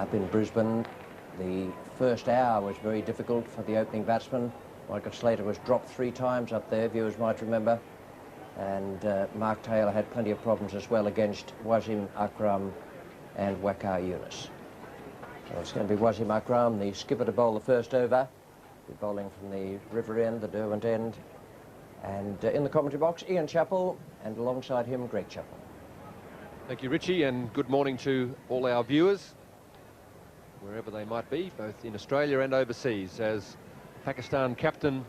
up in Brisbane. The first hour was very difficult for the opening batsman. Michael Slater was dropped 3 times up there, viewers might remember. And Mark Taylor had plenty of problems as well against Wasim, Akram and Waqar Younis. So it's going to be Wasim Akram, the skipper, to bowl the first over. He's bowling from the river end, the Derwent end. And in the commentary box, Ian Chappell, and alongside him, Greg Chappell. Thank you, Richie, and good morning to all our viewers, wherever they might be, both in Australia and overseas, as Pakistan captain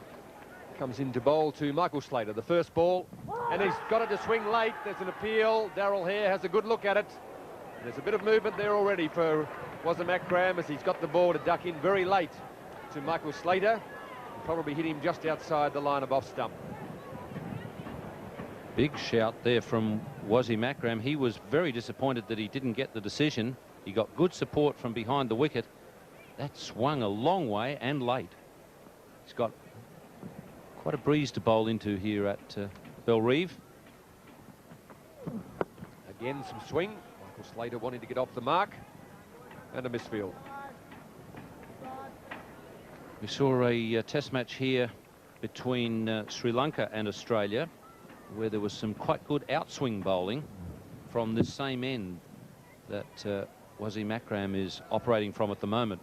comes in to bowl to Michael Slater. The first ball, and he's got it to swing late. There's an appeal. Darryl Hare has a good look at it. There's a bit of movement there already for Wasim Akram as he's got the ball to duck in very late to Michael Slater. And probably hit him just outside the line of off stump. Big shout there from Wasim Akram. He was very disappointed that he didn't get the decision. He got good support from behind the wicket. That swung a long way and late. He's got quite a breeze to bowl into here at Belrive. Again, some swing. Michael Slater wanting to get off the mark. And a misfield. We saw a test match here between Sri Lanka and Australia, where there was some quite good outswing bowling from this same end that Wasim Akram is operating from at the moment.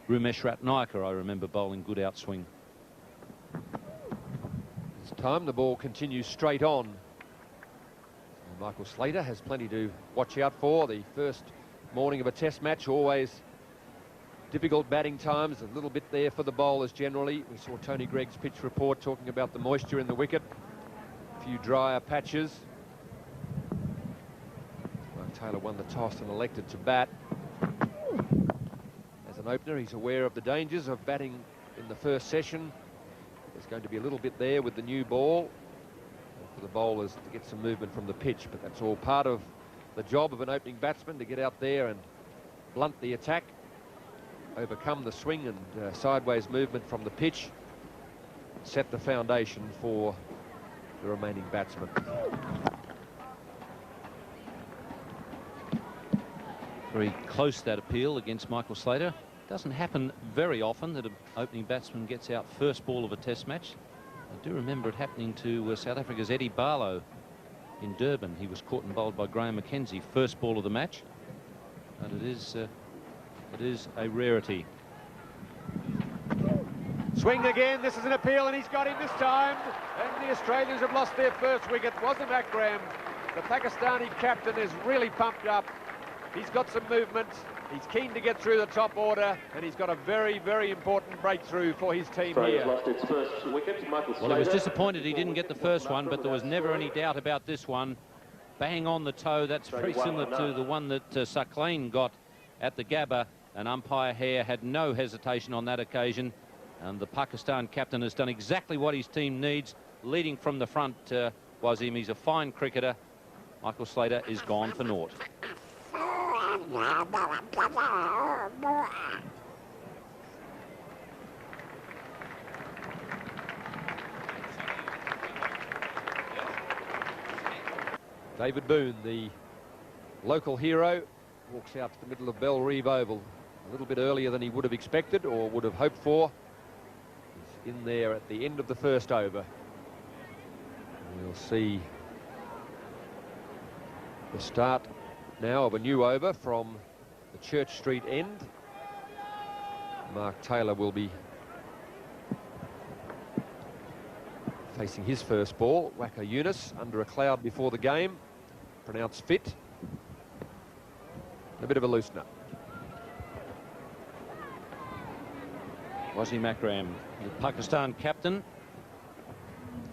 Rumesh Ratnayaka, I remember, bowling good outswing. This time the ball continues straight on. And Michael Slater has plenty to watch out for. The first morning of a test match, always difficult batting times, a little bit there for the bowlers generally. We saw Tony Gregg's pitch report talking about the moisture in the wicket. A few drier patches. Mark Taylor won the toss and elected to bat. As an opener, he's aware of the dangers of batting in the first session. There's going to be a little bit there with the new ball for the bowlers to get some movement from the pitch, but that's all part of the job of an opening batsman, to get out there and blunt the attack, overcome the swing and sideways movement from the pitch, set the foundation for the remaining batsmen. Very close, that appeal against Michael Slater. Doesn't happen very often that an opening batsman gets out first ball of a test match. I do remember it happening to South Africa's Eddie Barlow in Durban. He was caught and bowled by Graham McKenzie, first ball of the match. But it is a rarity. Swing again. This is an appeal, and he's got him this time. And the Australians have lost their first wicket. Wasim Akram, the Pakistani captain, is really pumped up. He's got some movement. He's keen to get through the top order, and he's got a very, very important breakthrough for his team here. Lost its first wicket. Well, he was disappointed he didn't get the first one, but there was never any doubt about this one. Bang on the toe. That's very similar to the one that Saqlain got at the Gabba, and umpire Hare had no hesitation on that occasion. And the Pakistan captain has done exactly what his team needs, leading from the front. Wasim, he's a fine cricketer. Michael Slater is gone for naught. David Boone, the local hero, walks out to the middle of Belrive Oval a little bit earlier than he would have expected or would have hoped for. He's in there at the end of the first over. We'll see the start now of a new over from the Church Street end. Mark Taylor will be facing his first ball. Waqar Younis under a cloud before the game, pronounced fit. A bit of a loosener. Wasim Akram, the Pakistan captain,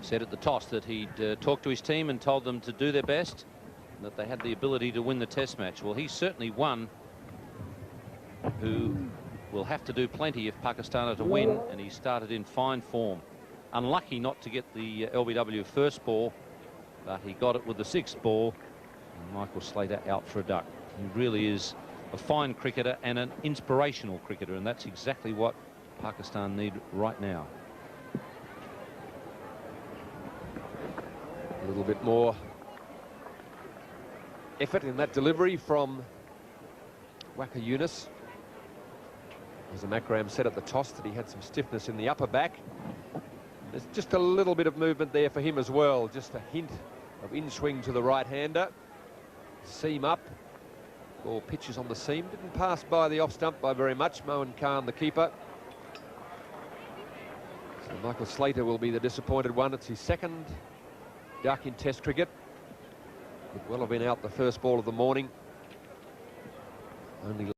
said at the toss that he'd talked to his team and told them to do their best, and that they had the ability to win the test match. Well, he's certainly one who will have to do plenty if Pakistan are to win, and he started in fine form. Unlucky not to get the LBW first ball, but he got it with the sixth ball, and Michael Slater out for a duck. He really is a fine cricketer and an inspirational cricketer, and that's exactly what Pakistan need right now. A little bit more effort in that delivery from Waka Yunus. As Akram said at the toss that he had some stiffness in the upper back. There's just a little bit of movement there for him as well. Just a hint of in-swing to the right-hander. Seam up. Ball pitches on the seam. Didn't pass by the off-stump by very much. Mohan Khan, the keeper. So Michael Slater will be the disappointed one. It's his second duck in Test cricket. Could well have been out the first ball of the morning. Only